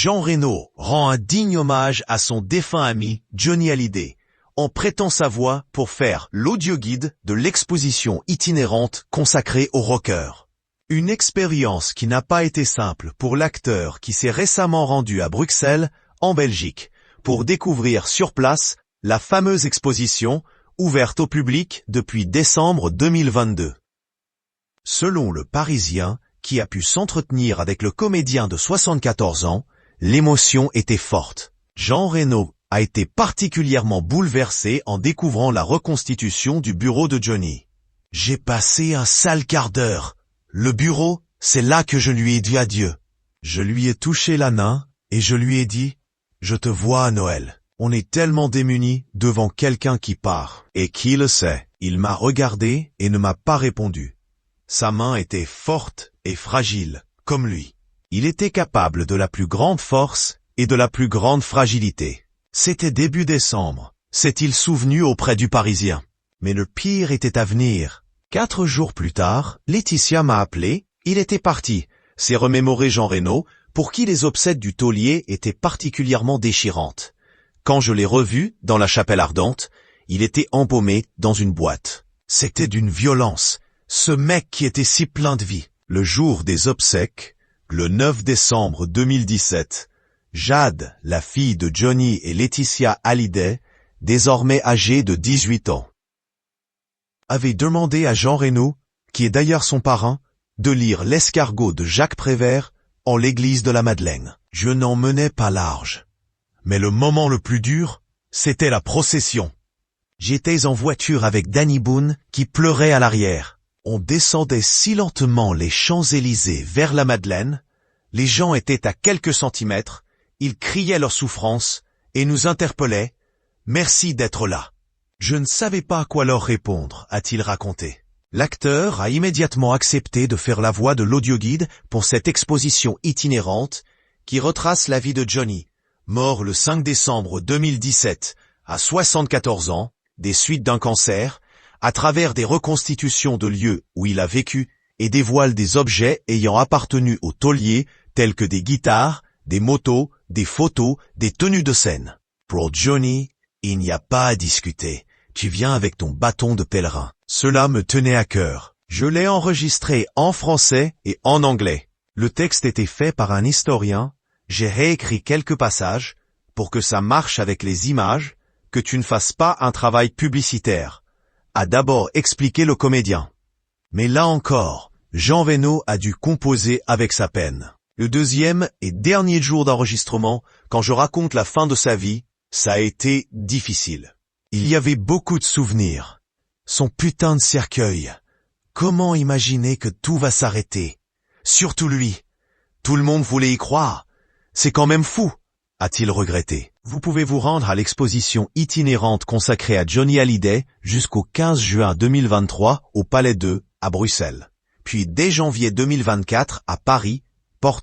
Jean Reno rend un digne hommage à son défunt ami Johnny Hallyday, en prêtant sa voix pour faire l'audioguide de l'exposition itinérante consacrée aux rockers. Une expérience qui n'a pas été simple pour l'acteur qui s'est récemment rendu à Bruxelles, en Belgique, pour découvrir sur place la fameuse exposition ouverte au public depuis décembre 2022. Selon le Parisien, qui a pu s'entretenir avec le comédien de 74 ans, l'émotion était forte. Jean Reno a été particulièrement bouleversé en découvrant la reconstitution du bureau de Johnny. « J'ai passé un sale quart d'heure. Le bureau, c'est là que je lui ai dit adieu. Je lui ai touché la main et je lui ai dit « Je te vois à Noël ». On est tellement démunis devant quelqu'un qui part. Et qui le sait, il m'a regardé et ne m'a pas répondu. Sa main était forte et fragile, comme lui. Il était capable de la plus grande force et de la plus grande fragilité. C'était début décembre, s'est-il souvenu auprès du Parisien. Mais le pire était à venir. 4 jours plus tard, Laetitia m'a appelé, il était parti, s'est remémoré Jean Reno, pour qui les obsèques du taulier étaient particulièrement déchirantes. Quand je l'ai revu dans la chapelle ardente, il était embaumé dans une boîte. C'était d'une violence, ce mec qui était si plein de vie. Le jour des obsèques, le 9 décembre 2017, Jade, la fille de Johnny et Laetitia Hallyday, désormais âgée de 18 ans, avait demandé à Jean Reno, qui est d'ailleurs son parrain, de lire l'escargot de Jacques Prévert en l'église de la Madeleine. Je n'en menais pas large. Mais le moment le plus dur, c'était la procession. J'étais en voiture avec Danny Boone qui pleurait à l'arrière. On descendait si lentement les Champs-Élysées vers la Madeleine, les gens étaient à quelques centimètres, ils criaient leur souffrance et nous interpellaient « Merci d'être là ». Je ne savais pas à quoi leur répondre, a-t-il raconté. L'acteur a immédiatement accepté de faire la voix de l'audioguide pour cette exposition itinérante qui retrace la vie de Johnny, mort le 5 décembre 2017, à 74 ans, des suites d'un cancer, à travers des reconstitutions de lieux où il a vécu et dévoile des objets ayant appartenu au taulier tels que des guitares, des motos, des photos, des tenues de scène. Pour Johnny, il n'y a pas à discuter. Tu viens avec ton bâton de pèlerin. Cela me tenait à cœur. Je l'ai enregistré en français et en anglais. Le texte était fait par un historien. J'ai réécrit quelques passages pour que ça marche avec les images, que tu ne fasses pas un travail publicitaire, a d'abord expliqué le comédien. Mais là encore, Jean Reno a dû composer avec sa peine. Le deuxième et dernier jour d'enregistrement, quand je raconte la fin de sa vie, ça a été difficile. Il y avait beaucoup de souvenirs. Son putain de cercueil. Comment imaginer que tout va s'arrêter? Surtout lui. Tout le monde voulait y croire. C'est quand même fou, a-t-il regretté. Vous pouvez vous rendre à l'exposition itinérante consacrée à Johnny Hallyday jusqu'au 15 juin 2023 au Palais 2 à Bruxelles. Puis dès janvier 2024 à Paris, porte